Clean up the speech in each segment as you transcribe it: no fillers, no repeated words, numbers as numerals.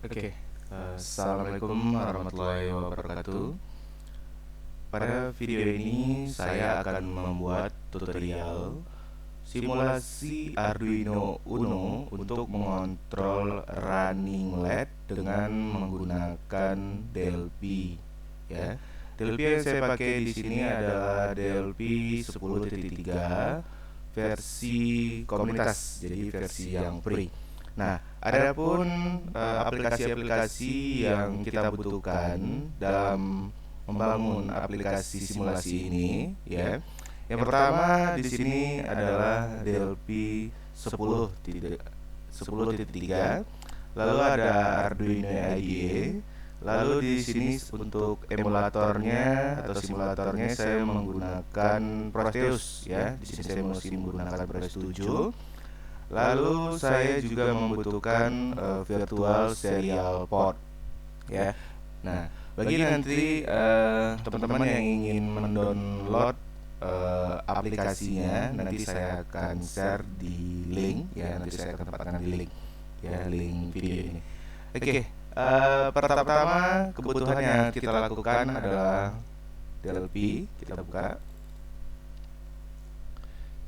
Oke, Assalamualaikum warahmatullahi wabarakatuh. Pada video ini saya akan membuat tutorial simulasi Arduino Uno untuk mengontrol running LED dengan menggunakan DLP. Ya, DLP yang saya pakai di sini adalah DLP 10.3 versi komunitas, jadi versi yang free. Nah, adapun aplikasi-aplikasi yang kita butuhkan dalam membangun aplikasi simulasi ini, ya. Yang pertama di sini adalah DLP 10.3, lalu ada Arduino IDE, lalu di sini untuk emulatornya atau simulatornya saya menggunakan Proteus, ya. Di sini saya masih menggunakan Proteus 7. Lalu saya juga membutuhkan virtual serial port, ya. Nah, bagi nanti teman-teman yang ingin mendownload aplikasinya, nanti saya akan share di link, ya. Nanti saya akan tempatkan di link, ya, link video ini. Oke, pertama kebutuhan yang kita lakukan adalah DLP. Kita buka.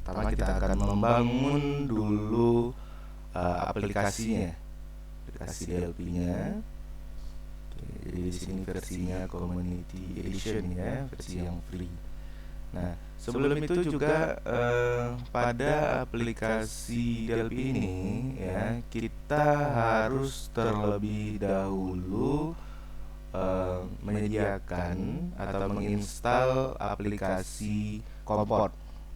Pertama kita akan membangun dulu aplikasi DLP-nya. Jadi di sini versinya Community Edition, ya, versi yang free. Nah, sebelum itu juga pada aplikasi DLP ini, ya, kita harus terlebih dahulu menyediakan atau menginstal aplikasi Comport,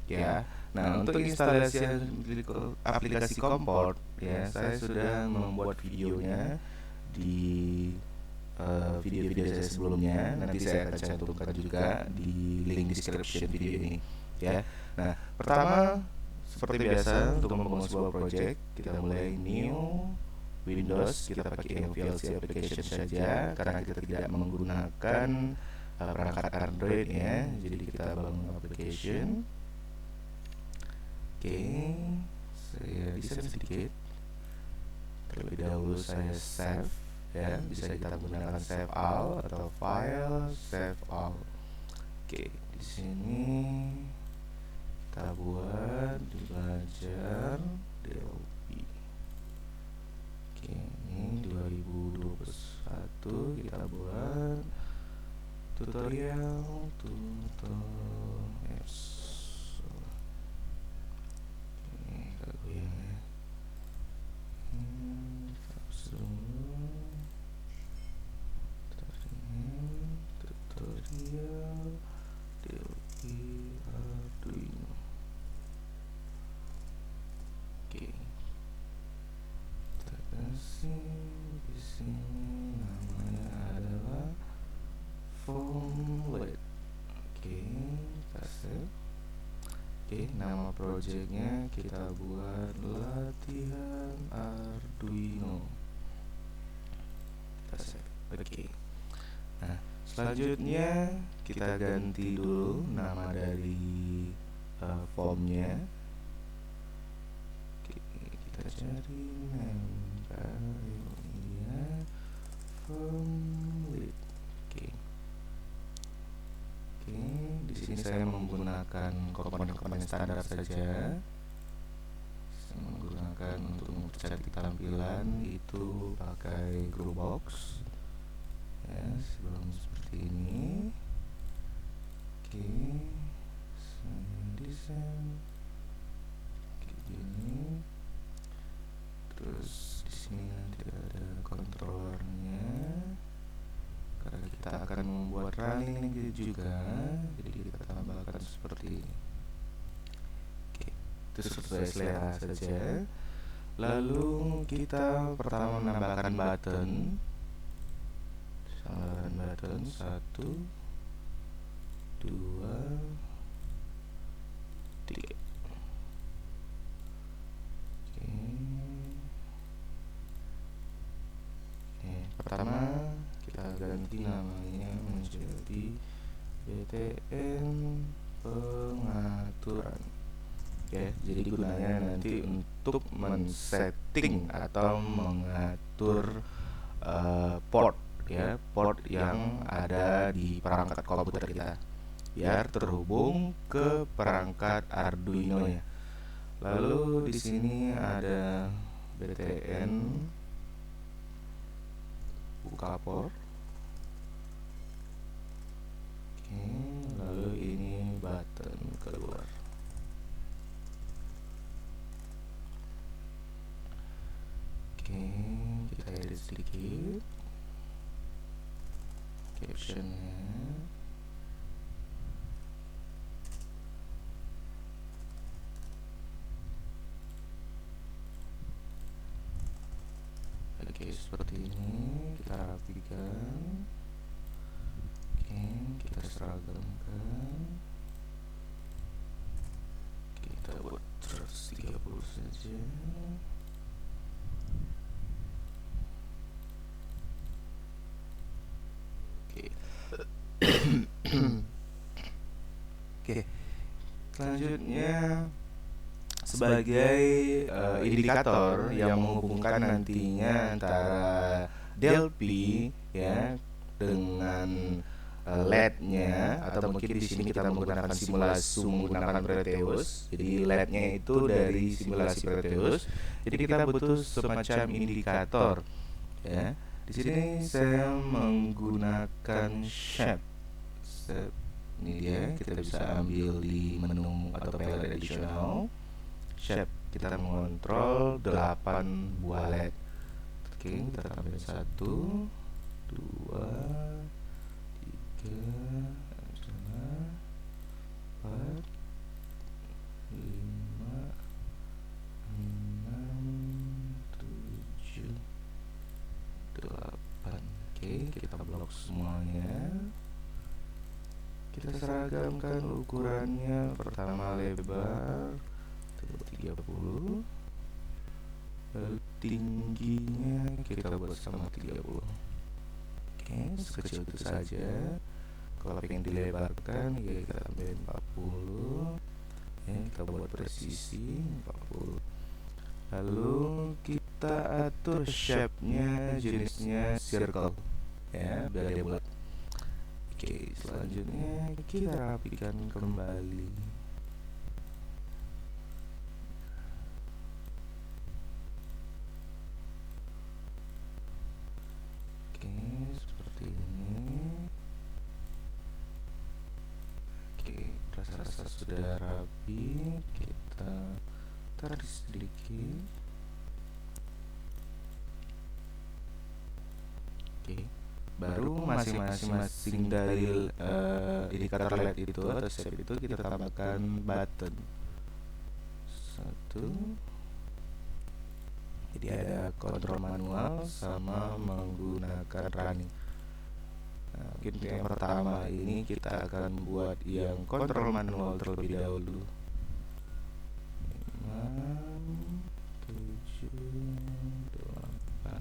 ya. Nah, untuk instalasi aplikasi Comport, ya, saya sudah membuat videonya di video-video saya sebelumnya. Nanti saya akan cantumkan juga di link description video ini, ya. Nah, pertama seperti biasa untuk membangun sebuah project, kita mulai new Windows, kita pakai VLC application saja karena kita tidak menggunakan perangkat Android, ya. Jadi kita bangun application. Oke, saya desain sedikit. Terlebih dahulu saya save, ya. Bisa kita gunakan save all atau file save all. Oke, di sini kita buat di belajar DLP. Oke, ini 2021 kita buat tutorial DLP Arduino. Oke, kita kasih di sini namanya adalah foam LED. Oke, kita save. Oke, nama projectnya kita buat latihan Arduino. Kita save. Oke. Nah, selanjutnya kita ganti dulu nama dari formnya. Oke, kita cari namanya form lid. Oke. Oke, di sini saya menggunakan komponen-komponen standar saja. Saya menggunakan untuk mencetak tampilan itu pakai Growbox, ya, sebelum seperti ini. Oke, saya desain kayak gini. Terus di sini nanti ada kontrolernya karena kita akan membuat running juga, jadi kita tambahkan seperti ini. Oke, itu sesuai selera saja. Lalu kita pertama menambahkan button. Button 1, 2, 3. Oke, pertama kita ganti namanya menjadi BTN pengaturan. Ya, jadi gunanya nanti untuk men-setting atau mengatur port ya, port yang ada di perangkat komputer kita biar terhubung ke perangkat Arduino nya. Lalu di sini ada BTN, buka port. Oke, lalu ini button keluar. Oke, kita edit sedikit captionnya. Oke, seperti ini kita rapikan. Oke, kita seragamkan. Kita buat 130 saja. Oke. Oke. Selanjutnya sebagai indikator yang menghubungkan nantinya antara Delphi ya dengan LED-nya, atau mungkin di sini kita menggunakan simulasi menggunakan Proteus. Jadi LED-nya itu dari simulasi Proteus. Jadi kita butuh semacam indikator ya. Di sini saya menggunakan shape. Ini dia, kita bisa ambil di menu atau panel additional. Shape, kita mengontrol 8 buah LED. Oke, kita tambah 1, 2, 3, 4, 5, 6, 7, 8. Oke, kita blok semuanya. Kita seragamkan ukurannya. Pertama lebar 30, lalu tingginya kita buat sama 30. Oke, sekecil itu saja. Kalau pengen dilebarkan ya kita tambahin 40 ya, kita buat presisi 40. Lalu kita atur shape-nya, jenisnya circle ya, biar dia bulat. Oke, selanjutnya kita rapikan kembali. Oke, seperti ini. Oke, rasa-rasa sudah rapi. Kita tarik sedikit. Oke, baru masing-masing dari indikator LED itu atau shape itu kita tambahkan button. 1. Jadi ada kontrol manual sama menggunakan running. Nah, mungkin yang pertama ini kita akan buat yang kontrol manual terlebih dahulu. 5, 7, 8.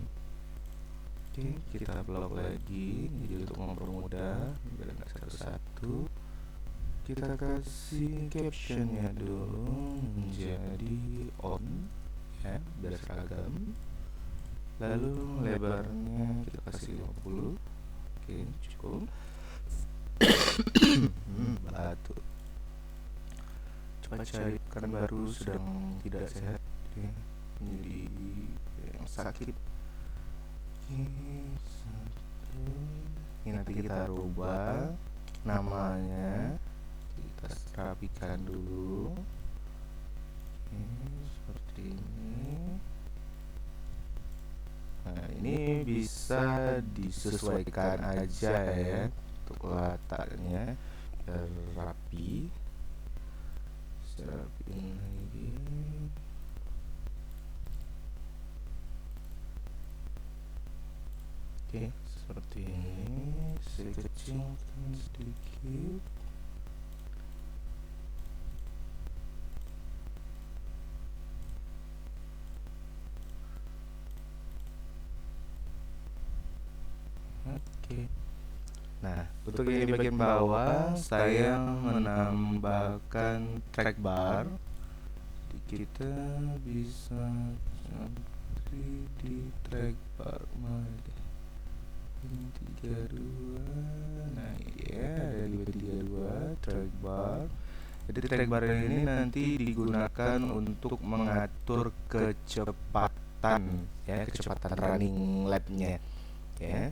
Oke, kita blok lagi. Jadi untuk mempermudah biar nggak satu-satu, kita kasih captionnya dulu menjadi on ya, biar seragam. Lalu lebarnya kita kasih 50. Oke, cukup. Batuk. Coba cari kan baru sedang tidak sehat ya, jadi yang sakit. Oke, 1. Ini nanti kita rubah namanya, kita rapikan dulu. Oke, seperti ini. Nah, ini bisa disesuaikan aja ya untuk letaknya biar rapi. Saya rapiin lagi. Oke, seperti ini. Saya kecilkan sedikit. Oke. Nah, untuk yang di bagian bawah saya menambahkan track bar. Jadi kita bisa cari di track bar mana? 32. Nah ini dia ada di 32 track bar. Jadi track bar ini nanti digunakan untuk mengatur kecepatan ya, kecepatan running lap-nya ya.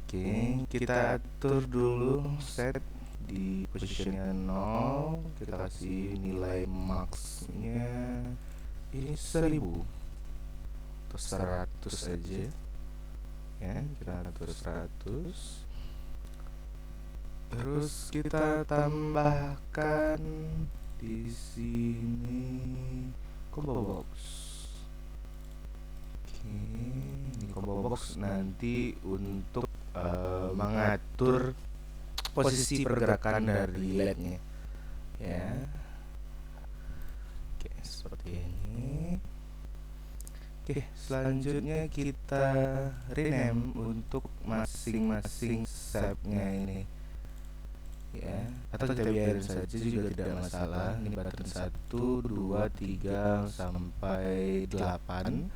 Oke, kita atur dulu set di positionnya 0. Kita kasih nilai max-nya ini 1000 atau 100 aja ya, kita atur 100. Terus kita tambahkan di sini combo box. Oke, ini combo box nanti untuk mengatur posisi pergerakan dari LED-nya ya. Oke, seperti ini. Oke, selanjutnya kita rename untuk masing-masing shape-nya ini ya, atau kita biarin saja juga tidak masalah. Ini button 1, 2, 3 sampai 8.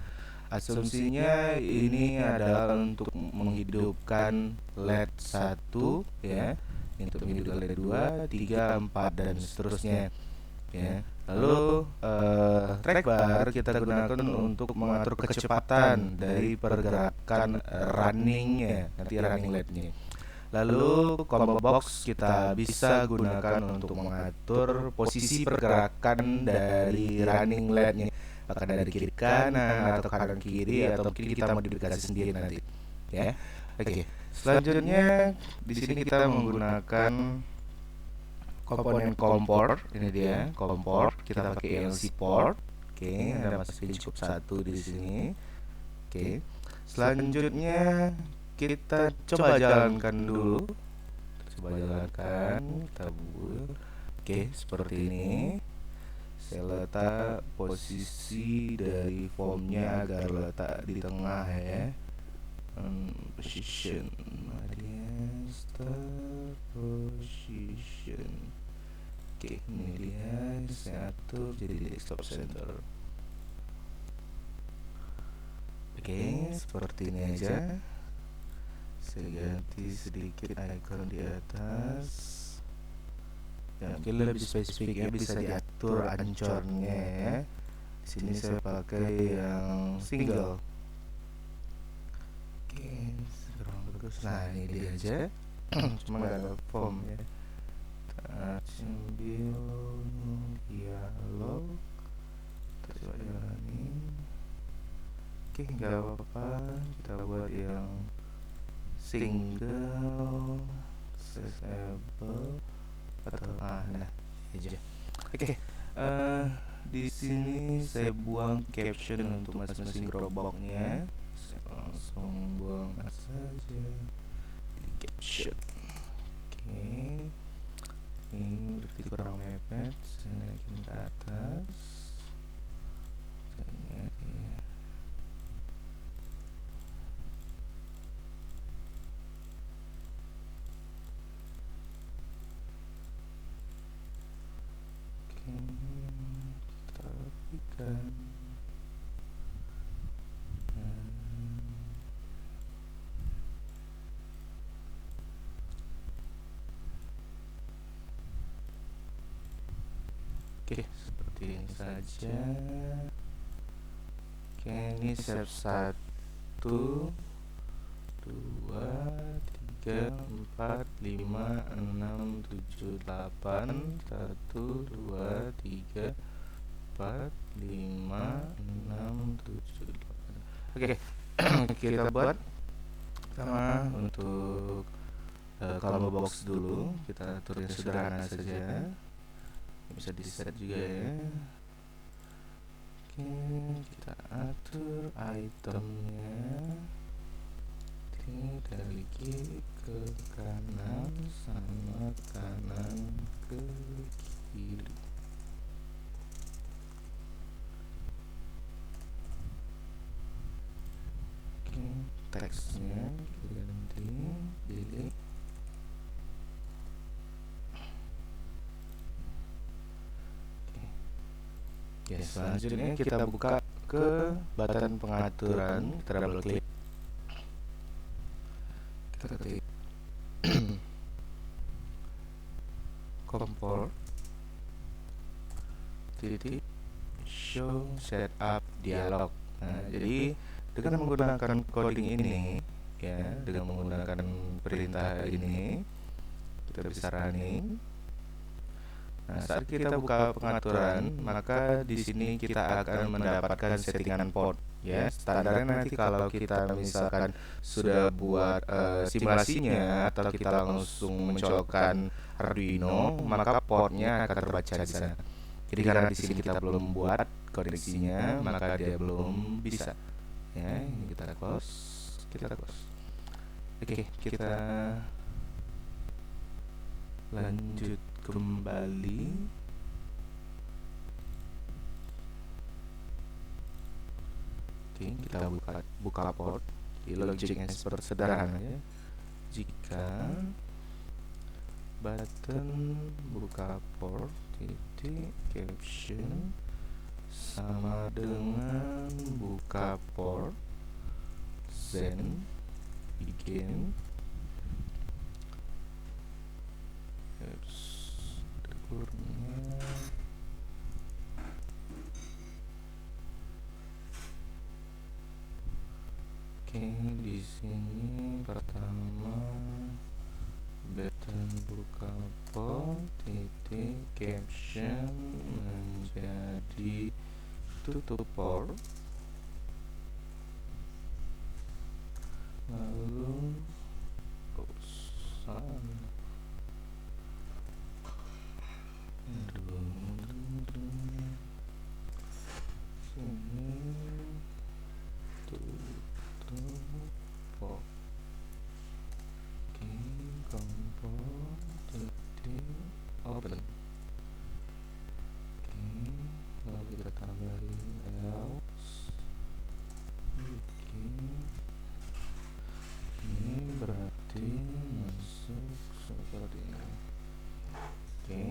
Asumsinya ini adalah untuk menghidupkan LED 1 ya, untuk menghidupkan LED 2, 3, 4 dan seterusnya ya. Lalu track bar kita gunakan untuk mengatur kecepatan dari pergerakan runningnya, nanti running LED-nya. Lalu combo box kita bisa gunakan untuk mengatur posisi pergerakan dari running LED-nya, apakah dari kiri kanan atau kanan kiri, atau mungkin kita modifikasi sendiri nanti ya. Oke, selanjutnya di sini kita menggunakan komponen kompor. Ini dia kompor, kita pakai ELC port. Oke, ada masukin cukup 1 di sini. Oke, selanjutnya kita coba jalankan dulu. Coba jalankan, kita buat. Oke, seperti ini. Saya letak posisi dari formnya agar letak di tengah ya. Position, start position. Oke, ini dia, saya atur jadi desktop center. Oke, seperti ini aja. Saya ganti sedikit icon di atas. Ya, mungkin lebih spesifiknya bisa diatur ancornya ya. Di sini saya pakai yang single. Oke, kurang bagus. Nah, ini dia aja. Cuma nggak ada form ya. Sambil dialog, kita coba jalanin. Oke, nggak apa-apa. Kita buat yang single, disable, atau nah aja. Oke, di sini saya buang caption untuk masing-masing gerobaknya. Saya langsung buang saja di caption. Oke, ini berarti kurang mepet. Saya naikin ke atas. Kita rapikan. Oke, seperti ini saja. Oke, ini shape 1, 2, 3, 4, 5, 6, 7, 8. 1, 2, 3, 4, 5, 6, 7, 8. Oke, kita buat sama untuk combo box dulu. Kita atur yang sederhana saja. Bisa di set juga ya. Oke, kita atur itemnya dari kiri ke kanan sama kanan ke kiri. Oke, teksnya kita ganti jadi ya. Selanjutnya kita buka ke button pengaturan, kita double klik. kita ketik kompor titik show setup dialog. Nah, jadi dengan menggunakan coding ini ya, dengan menggunakan perintah ini kita bisa running. Nah, saat kita buka pengaturan, maka di sini kita akan mendapatkan settingan port ya. Standarnya nanti kalau kita misalkan sudah buat simulasinya atau kita langsung mencolokkan Arduino, maka portnya akan terbaca di sana. Jadi karena di sini kita belum buat koneksinya, maka dia belum bisa. Ya, ini kita close. Oke, kita lanjut kembali. Oke, kita buka port. Di logiknya seperti sederhana ya. Jika button buka port titik caption sama dengan buka port then begin Oke, di sini pertama button buka port titik caption menjadi tutup port, lalu open. Oke, lalu kita tambahin else. Oke, ini berarti masuk seperti ini. Oke,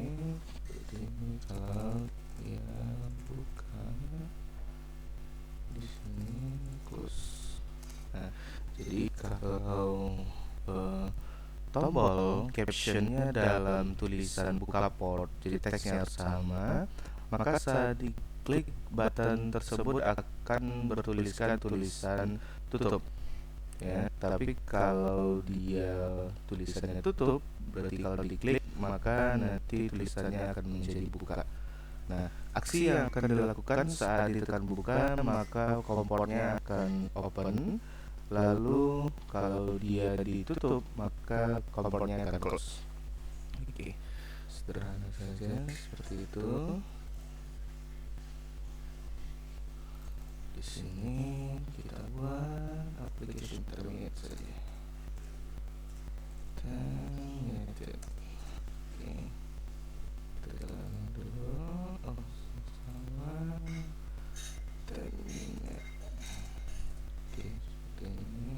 seperti ini. Kalau dia buka di sini close. Nah, jadi kalau tombol captionnya dalam tulisan buka port, jadi teksnya sama, maka saat diklik button tersebut akan bertuliskan tulisan tutup ya. Tapi kalau dia tulisannya tutup, berarti kalau diklik maka nanti tulisannya akan menjadi buka. Nah, aksi yang akan dilakukan saat ditekan buka, maka kompornya akan open. Lalu kalau dia ditutup, maka kompornya akan close. Oke, sederhana saja seperti itu. Di sini kita buat application terminate saja. Terminate. Oke, kita jalan dulu. Sama terminate. Oke, seperti ini.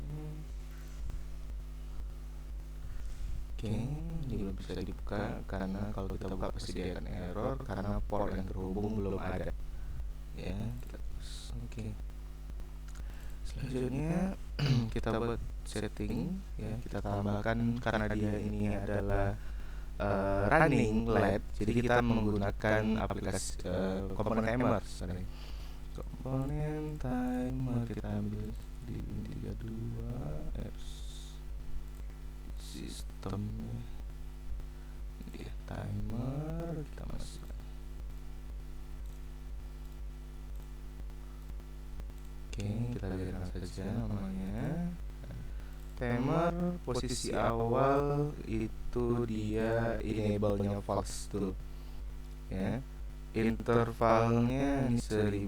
Oke, ini belum bisa dibuka karena kalau kita buka pasti dia akan error karena port yang terhubung belum ada. Ya, kita oke. Selanjutnya kita buat setting ya, kita tambahkan karena dia ini adalah running LED, jadi kita menggunakan aplikasi komponen timer. Komponen timer kita ambil di 32 apps sistem, dia timer kita masukkan. Oke, kita lihat saja namanya. Timer posisi awal itu dia enable-nya false dulu ya. Intervalnya ini 1000,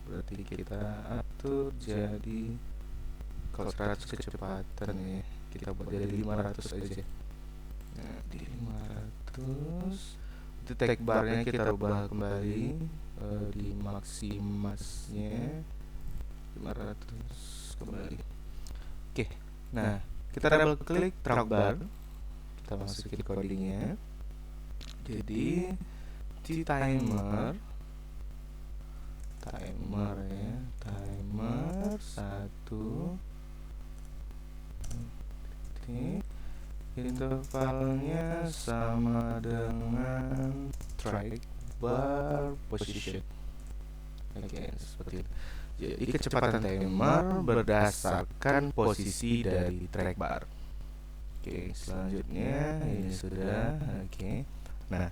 berarti kita atur jadi kalau 100 kecepatan ya, kita buat jadi 500 aja. Nah, di 500 itu tag barnya kita rubah kembali di maksimasnya 500 kembali. Oke, nah kita double klik track bar, kita masukin codingnya. Jadi di timer ya, timer 1 intervalnya sama dengan track bar position. Oke, seperti itu. Jadi kecepatan timer berdasarkan posisi dari track bar. Oke, selanjutnya ini sudah. Oke. Nah,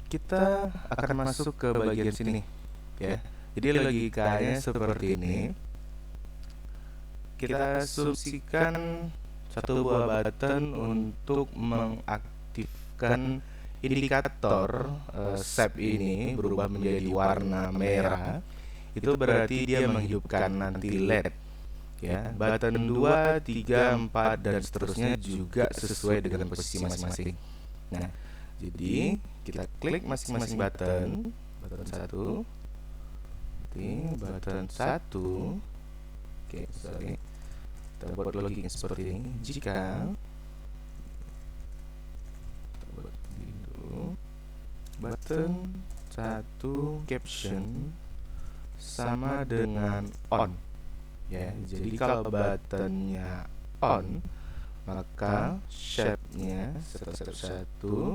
kita akan masuk ke bagian sini ya. Jadi logikanya seperti ini. Kita asumsikan satu buah button untuk mengaktifkan indikator shape ini berubah menjadi warna merah. Itu berarti dia menghidupkan nanti LED ya. Button 2, 3, 4 dan seterusnya juga sesuai dengan posisi masing-masing. Nah, jadi kita klik masing-masing button. Button 1, button 1. Oke, sorry. Kita buat logiknya seperti ini. Jika kita buat dulu button 1 caption sama dengan on ya. Jadi kalau buttonnya on, maka shape-nya satu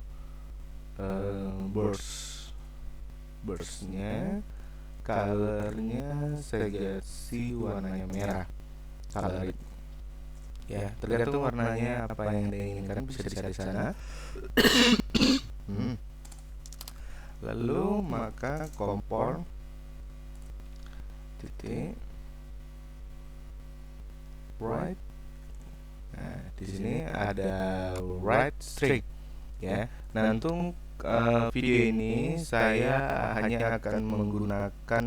burst-nya color-nya saya kasih warnanya merah, color it. Ya, tergantung warnanya apa yang diinginkan, bisa dicari di sana. Lalu maka kompor titik right. Nah, di sini ada right streak ya. Nah, untuk video ini saya hanya akan menggunakan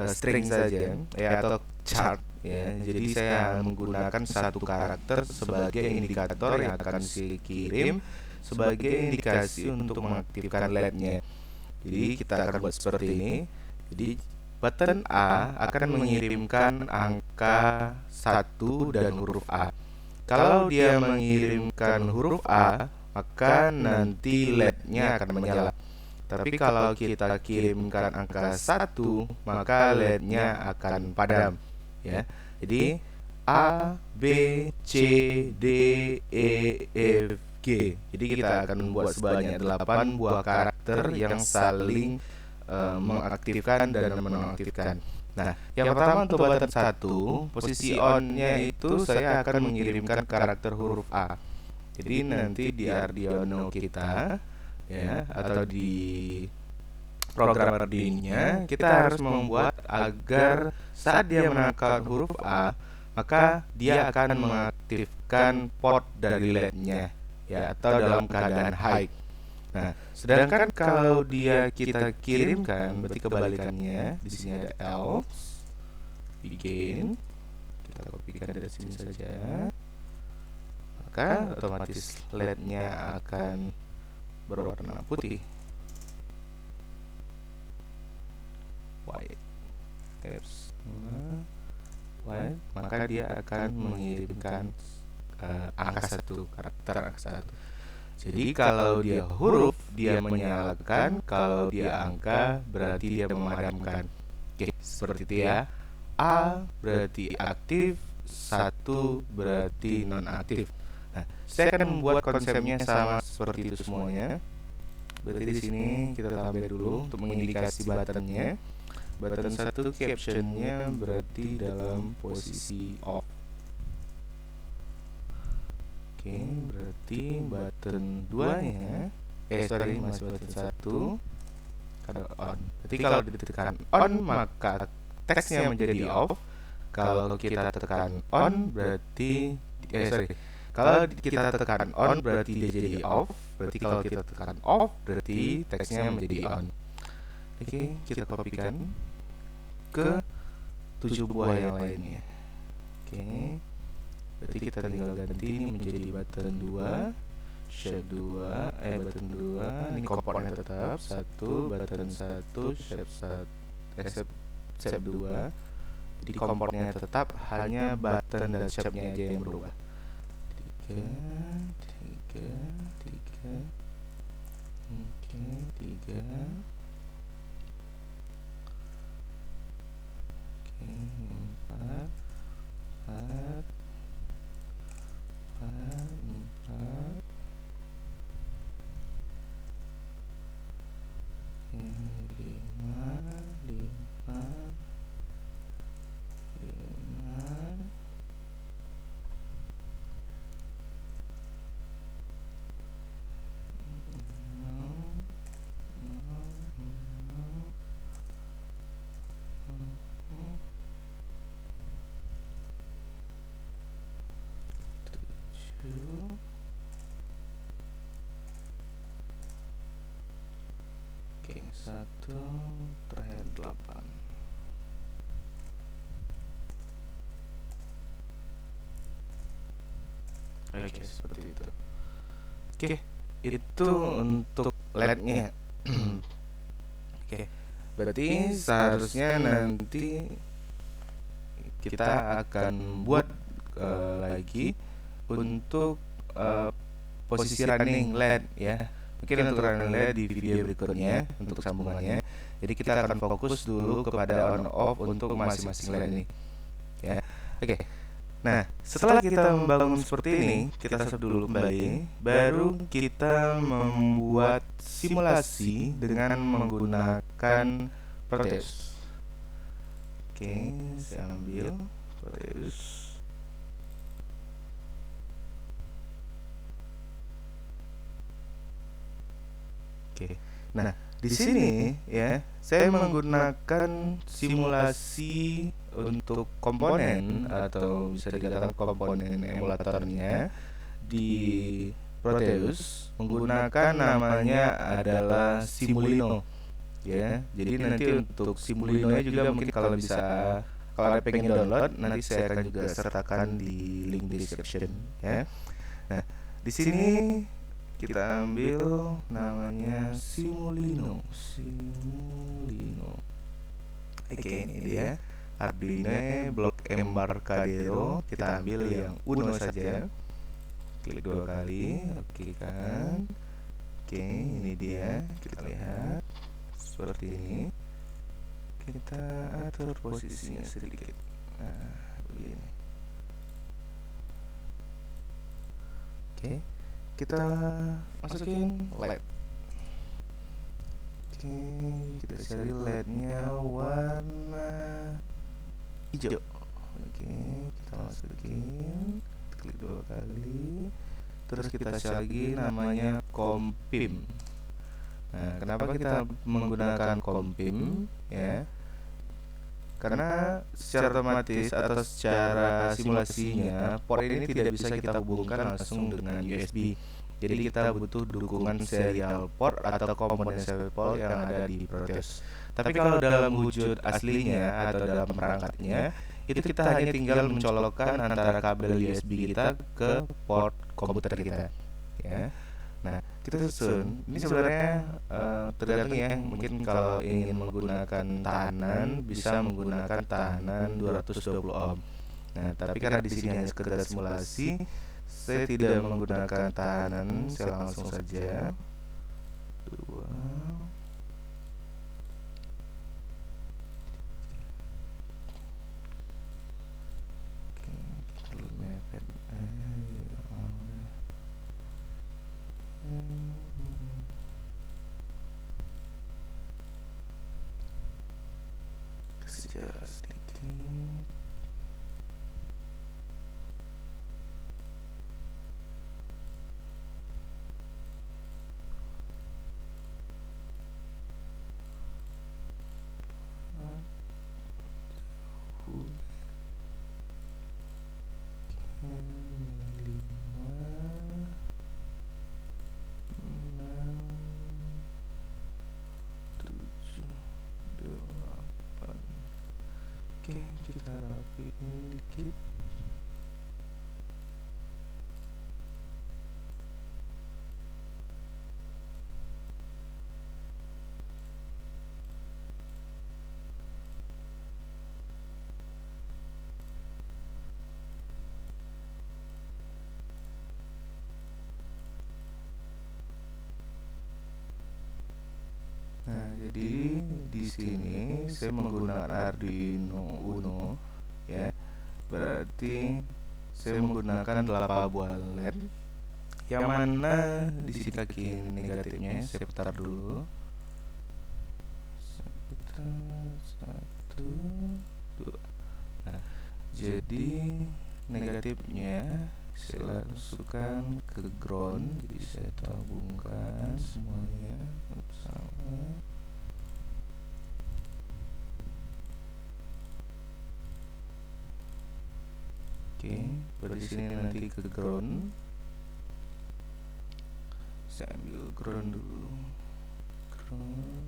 string saja ya, atau chart ya. Jadi saya menggunakan satu karakter sebagai indikator yang akan saya kirim sebagai indikasi untuk mengaktifkan LED-nya. Jadi kita akan buat seperti ini. Jadi button A akan mengirimkan angka 1 dan huruf A. Kalau dia mengirimkan huruf A, maka nanti LED-nya akan menyala. Tapi kalau kita kirimkan angka 1, maka LED-nya akan padam ya. Jadi A, B, C, D, E, F, G. Jadi kita akan membuat sebanyak 8 buah karakter yang saling mengaktifkan dan menonaktifkan. Nah, yang pertama untuk button 1, posisi on-nya itu saya akan mengirimkan karakter huruf A. Jadi nanti di Arduino kita ya, atau di program Arduino-nya kita harus membuat agar saat dia menangkap huruf A, maka dia akan mengaktifkan port dari LED-nya ya, atau dalam keadaan high. Nah, sedangkan kalau dia kita kirimkan, berarti kebalikannya. Di sini ada else begin. Kita kopikan dari sini saja. Maka otomatis LED-nya akan berwarna putih. White. White. Maka dia akan mengirimkan angka 1, karakter angka 1. Jadi kalau dia huruf dia menyalakan, kalau dia angka berarti dia memadamkan. Oke, seperti itu ya. A berarti aktif, 1 berarti non aktif. Nah, saya akan membuat konsepnya sama seperti itu semuanya. Berarti di sini kita tambah dulu untuk mengindikasi buttonnya. Button 1 captionnya berarti dalam posisi off. Oke, berarti button 2-nya masih button 1 kalau on. Berarti kalau ditekan on maka teksnya menjadi off. Kalau kita tekan on berarti kalau kita tekan on berarti dia jadi off. Berarti kalau kita tekan off berarti teksnya menjadi on. Oke, kita kopikan ke 7 buah yang lainnya. Oke. Berarti kita tinggal ganti ini menjadi button 2, shape 2, button 2, ini kompornya tetap 1, button 1, shape 2. Jadi kompornya tetap, hanya button dan shape-nya aja yang berubah. 3, 3, 3. Oke, 3. Oke, 4, 4. 4, 1 terakhir 8. Oke, seperti itu. Oke, itu untuk LED-nya. Oke, berarti seharusnya nanti kita akan buat lagi untuk posisi running LED ya. Mungkin untuk running LED di video berikutnya untuk sambungannya. Jadi kita akan fokus dulu kepada on off untuk masing-masing LED ini. Ya. Oke. Nah, setelah kita membangun seperti ini, kita save dulu kembali, baru kita membuat simulasi dengan menggunakan Proteus. Oke, saya ambil Proteus. Oke. Nah, di sini ya, saya menggunakan simulasi untuk komponen atau bisa dikatakan komponen emulatornya di Proteus menggunakan namanya adalah Simulino ya. Jadi nanti untuk Simulino juga mungkin kalau ada pengen download nanti saya akan juga sertakan di link description ya. Nah, di sini kita ambil namanya Simulino. Oke, ini dia. Arduino blok Embarcadero, kita ambil yang Uno saja. Klik 2 kali, oke kan. Oke, ini dia. Kita lihat seperti ini. Kita atur posisinya sedikit. Nah, begini. Oke, kita masukin LED. Oke, kita cari LED-nya warna hijau. Oke, kita masukin, klik 2 kali, terus kita cari lagi namanya Kompim. Nah, kenapa kita menggunakan Kompim ya? Karena secara otomatis atau secara simulasinya port ini tidak bisa kita hubungkan langsung dengan USB. Jadi kita butuh dukungan serial port atau komponen serial port yang ada di Proteus. Tapi kalau dalam wujud aslinya atau dalam perangkatnya, itu kita hanya tinggal mencolokkan antara kabel USB kita ke port komputer kita ya. Nah, kita susun. Ini sebenarnya tergantung ya. Mungkin kalau ingin menggunakan tahanan bisa menggunakan tahanan 220 ohm. Nah, tapi karena di sini hanya sekedar simulasi, saya tidak menggunakan tahanan, saya langsung saja 2. Sejarah sedikit. Oke, kita rapiin dikit. Nah, jadi di sini saya menggunakan Arduino Uno ya. Berarti saya menggunakan 8 buah LED. Yang mana di sini kaki negatifnya saya putar dulu. Saya putar 1, 2. Nah, jadi negatifnya saya masukkan ke ground, jadi saya tabungkan semuanya bersama. Oke, berarti sini nanti ke ground. Saya ambil ground dulu. Ground.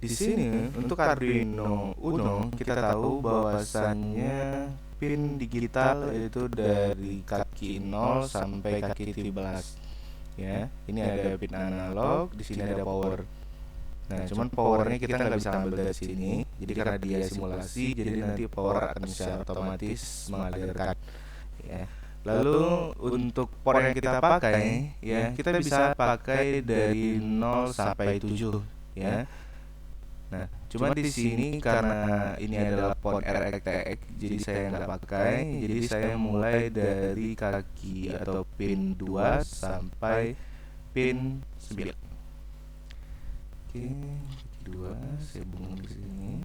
di sini untuk Arduino Uno kita tahu bahwasannya pin digital itu dari kaki 0 sampai kaki 17 ya. Ini ada pin analog, di sini ada power. Nah, cuman powernya kita nggak bisa ambil dari sini. Jadi karena dia simulasi, jadi nanti power akan secara otomatis mengalirkan ya. Lalu untuk port yang kita pakai ya, kita bisa pakai dari 0 sampai 7 ya. Nah, cuma di sini karena ini adalah port RX-TX, jadi saya nggak pakai. Jadi saya mulai dari kaki atau pin 2 sampai pin 9. Oke, kaki 2 saya bungung di sini.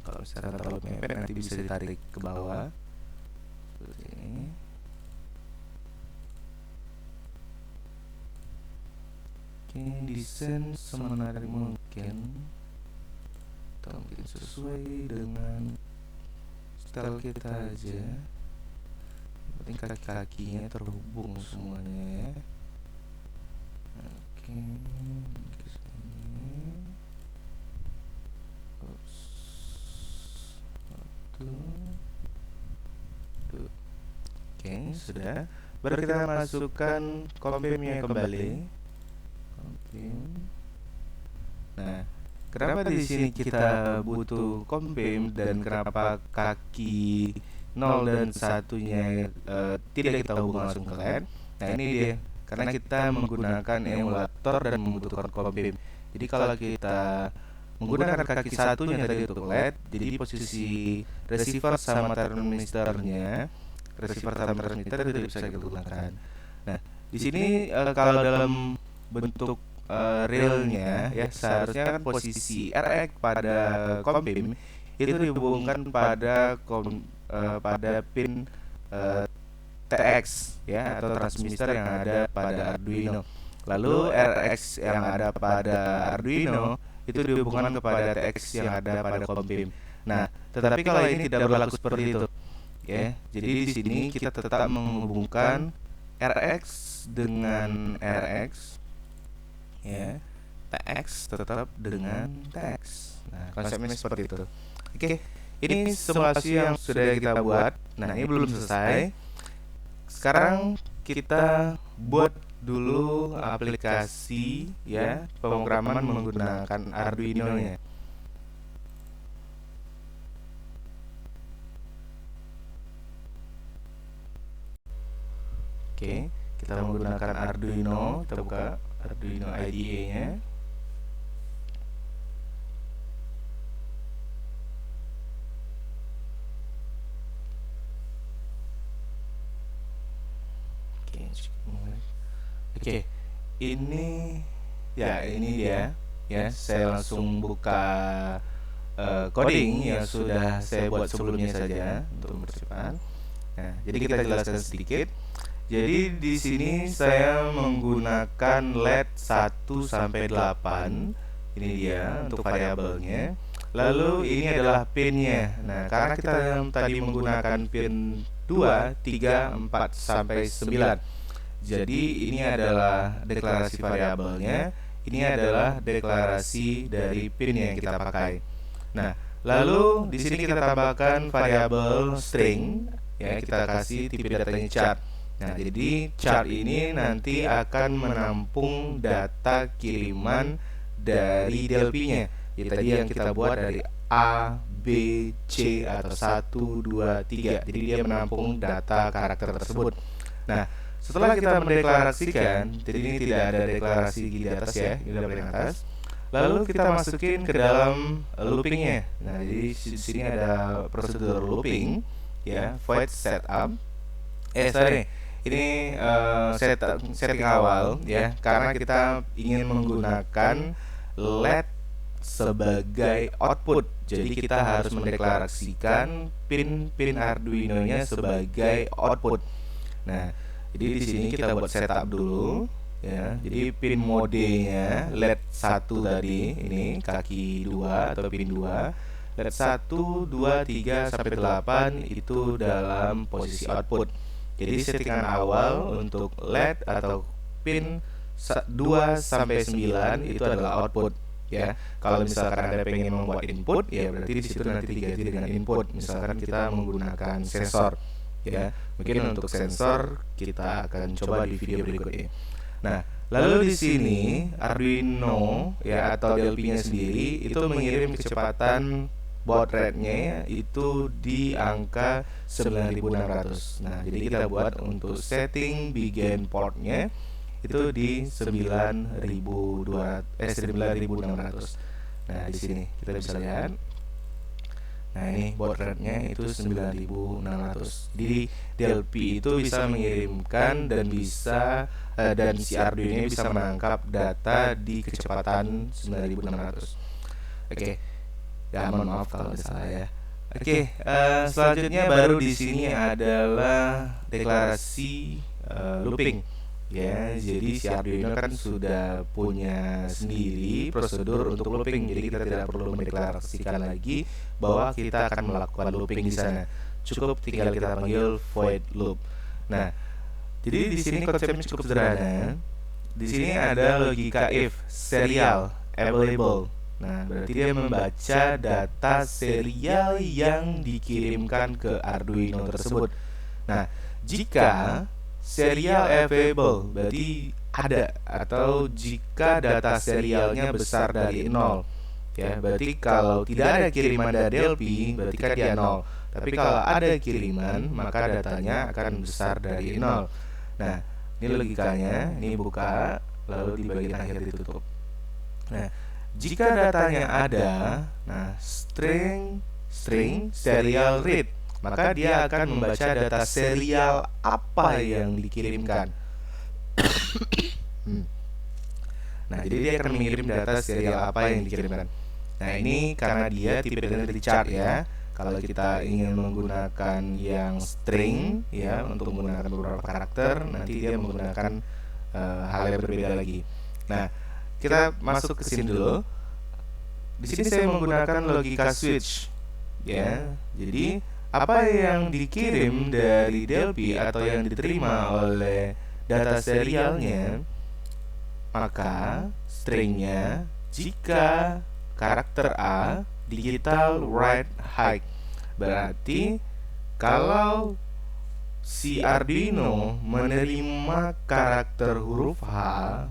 Kalau misalnya terlalu mepet nanti bisa ditarik ke bawah seperti ini. Oke, desain semenarik mungkin, atau mungkin sesuai dengan style kita aja. Yang penting kaki-kakinya terhubung semuanya ya. Oke, ke sini. Satu, dua. Oke, sudah. Baru kita masukkan kompimnya kembali. Nah, kenapa di sini kita butuh kompim dan kenapa kaki 0 dan 1-nya tidak kita hubung langsung ke LED? Nah, ini dia. Karena kita menggunakan emulator dan membutuhkan kompim. Jadi kalau kita menggunakan kaki 1-nya tadi untuk LED, jadi posisi receiver sama transmisternya, receiver sama transmitter itu bisa kita gunakan. Nah, di sini kalau dalam bentuk realnya ya, seharusnya kan posisi RX pada kompim itu dihubungkan pada pin TX ya, atau transmistor yang ada pada Arduino. Lalu RX yang ada pada Arduino itu dihubungkan kepada TX yang ada pada kompim. Nah, tetapi kalau ini tidak berlaku seperti itu ya. Jadi di sini kita tetap menghubungkan RX dengan RX ya, TX tetap dengan TX. Nah, konsepnya seperti itu. Oke, ini simulasi yang sudah kita buat. Nah, ini belum selesai. Sekarang kita buat dulu aplikasi ya, pemrograman menggunakan Arduino-nya. Oke, kita menggunakan Arduino, kita buka Arduino IDE-nya. Oke, ini ya, ini dia ya. Saya langsung buka coding yang sudah saya buat sebelumnya saja untuk mempercepat. Nah, jadi kita jelaskan sedikit. Jadi di sini saya menggunakan LED 1 sampai 8. Ini dia untuk variabelnya. Lalu ini adalah pinnya. Nah, karena kita yang tadi menggunakan pin 2, 3, 4 sampai 9. Jadi ini adalah deklarasi variabelnya. Ini adalah deklarasi dari pin yang kita pakai. Nah, lalu di sini kita tambahkan variabel string ya, kita kasih tipe datanya chart. Nah, jadi chart ini nanti akan menampung data kiriman dari DLP-nya. Jadi tadi yang kita buat dari A, B, C atau 1, 2, 3. Jadi dia menampung data karakter tersebut. Nah, setelah kita mendeklarasikan, jadi ini tidak ada deklarasi di atas ya, ini udah paling atas. Lalu kita masukin ke dalam loopingnya. Nah, jadi di sini ada prosedur looping ya, void setup. Ini setting awal ya, karena kita ingin menggunakan LED sebagai output. Jadi kita harus mendeklarasikan pin Arduino-nya sebagai output. Nah, jadi di sini kita buat setup dulu ya. Jadi pin modenya LED 1 tadi, ini kaki 2 atau pin 2. LED 1, 2, 3 sampai 8 itu dalam posisi output. Jadi settingan awal untuk LED atau pin 2 sampai 9 itu adalah output ya. Kalau misalkan Anda pengen membuat input, ya berarti di situ nanti diganti dengan input. Misalkan kita menggunakan sensor, ya. Mungkin untuk sensor kita akan coba di video berikutnya. Nah, lalu di sini Arduino ya atau DLP-nya sendiri itu mengirim kecepatan baud rate-nya itu di angka 9600. Nah, jadi kita buat untuk setting begin port-nya itu di 9600. Nah, di sini kita bisa lihat. Nah, ini baud rate-nya itu 9600. Jadi DLP itu bisa mengirimkan dan dan si Arduino ini bisa menangkap data di kecepatan 9600. Oke. Ya, mohon maaf kalau ada salah ya. Oke, selanjutnya baru di sini adalah deklarasi looping. Ya, jadi si Arduino kan sudah punya sendiri prosedur untuk looping. Jadi kita tidak perlu mendeklarasikan lagi bahwa kita akan melakukan looping di sana. Cukup tinggal kita panggil void loop. Nah, jadi di sini konsepnya cukup sederhana. Di sini ada logika if serial available. Nah, berarti dia membaca data serial yang dikirimkan ke Arduino tersebut. Nah, jika serial available berarti ada, atau jika data serialnya besar dari 0, ya, berarti kalau tidak ada kiriman dari DLP berarti kan dia 0. Tapi kalau ada kiriman maka datanya akan besar dari 0. Nah, ini logikanya, ini buka lalu di bagian akhir ditutup. Nah, jika datanya ada, nah string serial read, maka dia akan membaca data serial apa yang dikirimkan. Nah, jadi dia akan mengirim data serial apa yang dikirimkan. Nah, ini karena dia tipe binary chart ya. Kalau kita ingin menggunakan yang string ya untuk menggunakan beberapa karakter, nanti dia menggunakan hal yang berbeda lagi. Nah, kita masuk ke sini dulu. Di sini saya menggunakan logika switch, ya. Jadi apa yang dikirim dari DLP atau yang diterima oleh data serialnya, maka stringnya jika karakter A digital write high, berarti kalau si Arduino menerima karakter huruf H,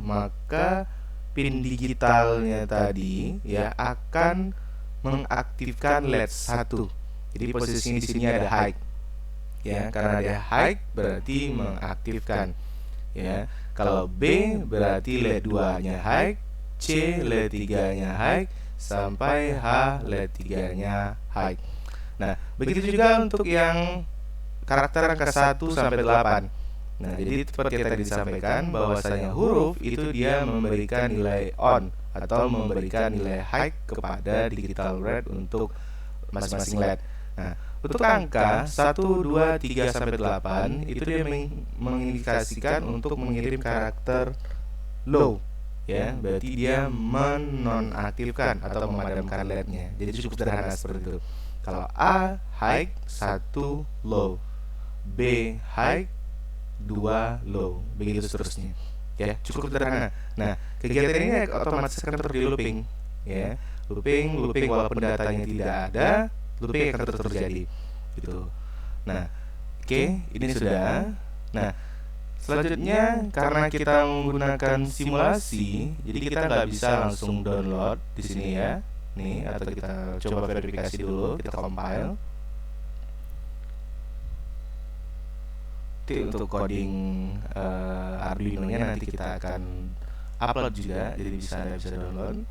maka pin digitalnya tadi ya akan mengaktifkan LED 1. Jadi posisinya di sini ada high. Ya, karena ada high berarti mengaktifkan. Ya, kalau B berarti LED 2-nya high, C LED 3-nya high, sampai H LED 3-nya high. Nah, begitu juga untuk yang karakter angka 1 sampai 8. Nah, jadi seperti yang tadi disampaikan bahwasanya huruf itu dia memberikan nilai on atau memberikan nilai high kepada digital rate untuk masing-masing LED. Nah, untuk angka 1, 2, 3 sampai 8 itu dia mengindikasikan untuk mengirim karakter low. Ya, berarti dia menonaktifkan atau memadamkan LED-nya. Jadi cukup sederhana seperti itu. Kalau A high, 1 low. B high, 2 low, begitu seterusnya. Ya, cukup sederhana. Nah, kegiatan ini otomatis akan terus di looping, ya. Looping walaupun datanya tidak ada, looping akan terus terjadi. Gitu. Nah, oke, ini sudah. Nah, selanjutnya karena kita menggunakan simulasi, jadi kita nggak bisa langsung download di sini ya. Nih, atau kita coba verifikasi dulu, kita compile. Untuk coding Arduino-nya nanti kita akan upload juga, jadi bisa download.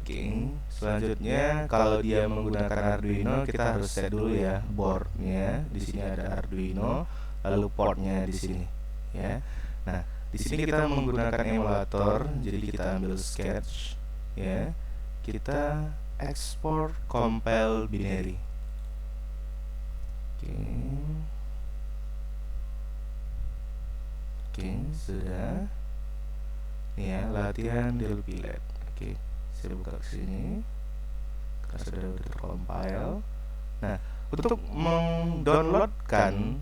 Oke, selanjutnya kalau dia menggunakan Arduino kita harus set dulu ya boardnya. Di sini ada Arduino, lalu portnya di sini, ya. Nah, di sini kita menggunakan emulator, jadi kita ambil sketch, ya. Kita export compile binary. Oke, sudah. Nih ya, latihan DLP LED. Oke, saya buka ke sini. Karena sudah tercompile. Nah, untuk mendownloadkan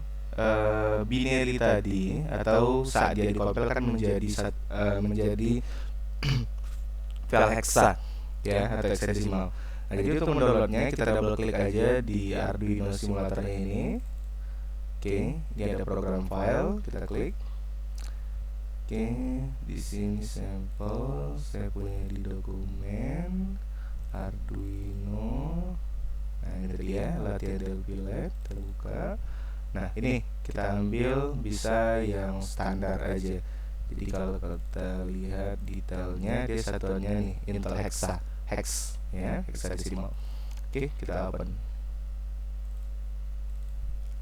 binary tadi atau saat dia dikompil kan menjadi file hexa. ya, atau hexadesimal. Nah, jadi untuk mendownloadnya kita double klik aja di Arduino simulatornya ini. Oke, ini ada program file, kita klik. Oke, di sini sampel saya punya di dokumen Arduino. Nah, ini tadi ya, latihan Delphi Lab, terbuka. Nah, ini kita ambil bisa yang standar aja. Jadi kalau kita lihat detailnya, dia satuannya nih Intel Hex ya, hexadesimal. Oke, kita open.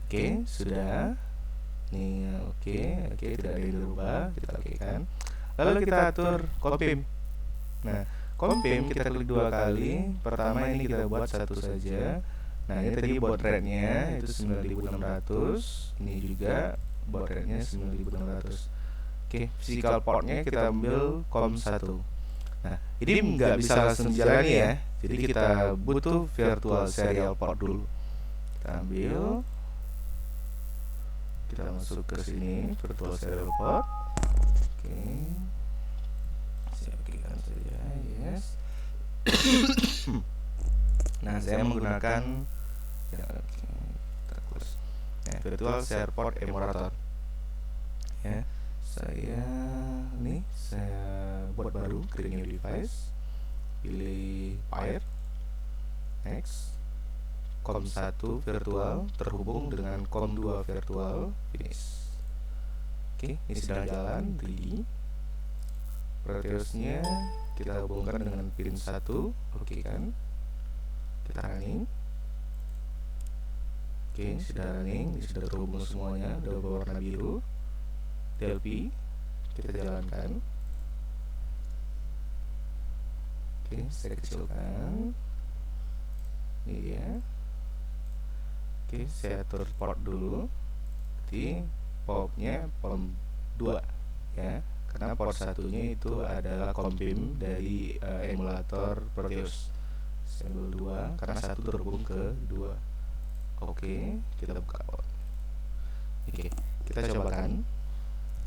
Oke, sudah. Nih, oke, tidak ada yang dirubah, kita oke kan. Lalu kita atur compim. Nah, compim kita klik 2 kali. Pertama ini kita buat satu saja. Nah, ini tadi baud rate-nya itu 9600. Ini juga baud rate-nya 9600. Oke, physical port-nya kita ambil COM1. Nah, ini nggak bisa langsung jalani ya. Jadi kita butuh virtual serial port dulu. Kita ambil, kita masuk ke sini, virtual serial port. Oke, saya klikkan saja, yes. Nah, saya menggunakan ya, nah, virtual serial port emulator. Ya, saya buat baru, create new device, pilih Fire, next, COM1 virtual terhubung dengan COM2 virtual, finish. Oke, ini sedang jalan 3D. Proteusnya kita hubungkan dengan pin 1, oke kan? Kita running. Oke, sudah running, ini sudah terhubung semuanya, udah berwarna biru. Delphi kita jalankan. Oke, saya kecilkan. Ini dia. Oke, saya atur port dulu. Jadi portnya port 2 ya, karena port satunya itu adalah compim dari emulator Proteus. Saya ambil 2 karena satu terhubung ke 2. Oke, kita buka port. Oke, kita cobakan.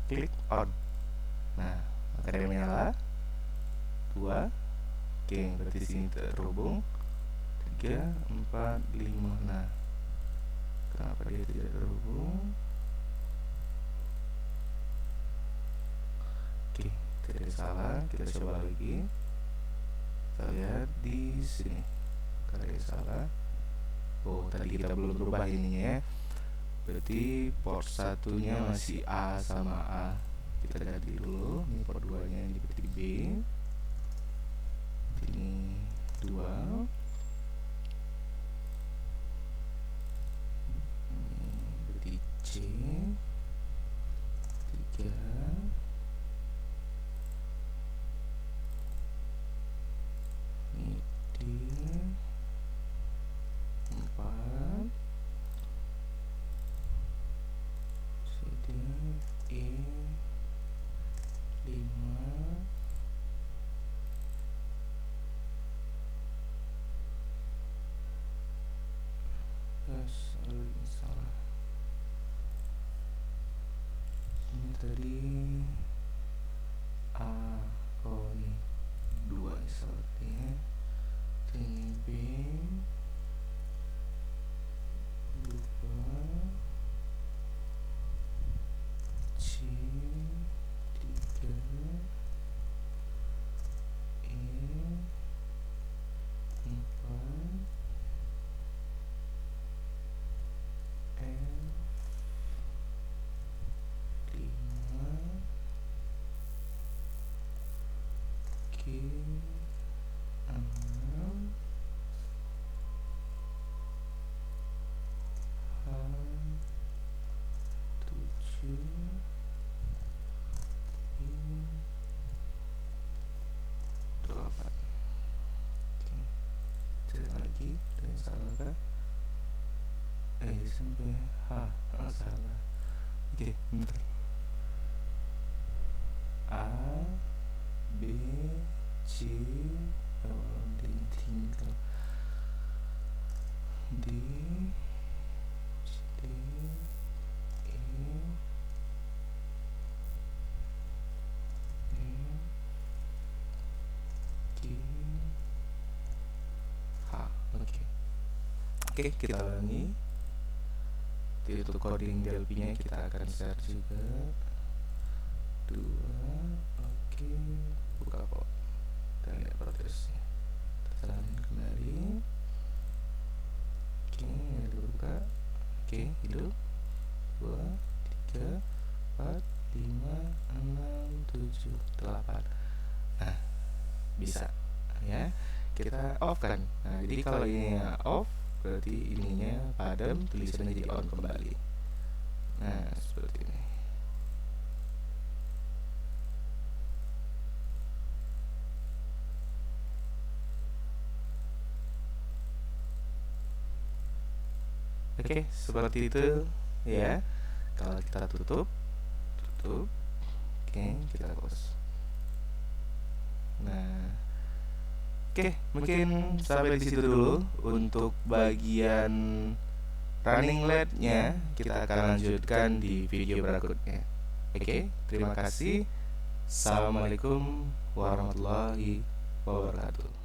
Klik on. Nah, materi menyala. 2. Oke, berarti sini terhubung. 3, 4, 5. Nah, kenapa dia tidak terhubung? Oke, tidak salah. Kita coba lagi. Kita lihat di sini. Kalau ada salah. Oh, tadi kita belum berubah ininya ya. Berarti port satunya masih A sama A. Kita ganti dulu. Ini port 2 nya di B. Ini 2. Berarti C 3. Ini D 4. CD E 5. Salah. Ini tadi A. Oh, ini 2 sepertinya. Ini B 2. C 3. E 4. Sampai H. Salah. Oke, bentar. A B C tinggal D D E F G Oke, kita ulangi. Untuk coding DLP nya kita akan share juga. 2. Oke, buka kok dan lihat progresnya. Kita jalanin kembali. Oke, buka. Oke, hidup. 2, 3, 4, 5, 6, 7, 8. Nah, bisa ya. Kita off kan. Nah, jadi kalau ini off berarti ininya padam, tulisannya jadi on kembali. Nah, seperti ini. Oke, seperti itu ya. Kalau kita tutup. Oke, kita close. Nah, oke, mungkin sampai di situ dulu untuk bagian running LED-nya. Kita akan lanjutkan di video berikutnya. Oke, terima kasih. Assalamualaikum warahmatullahi wabarakatuh.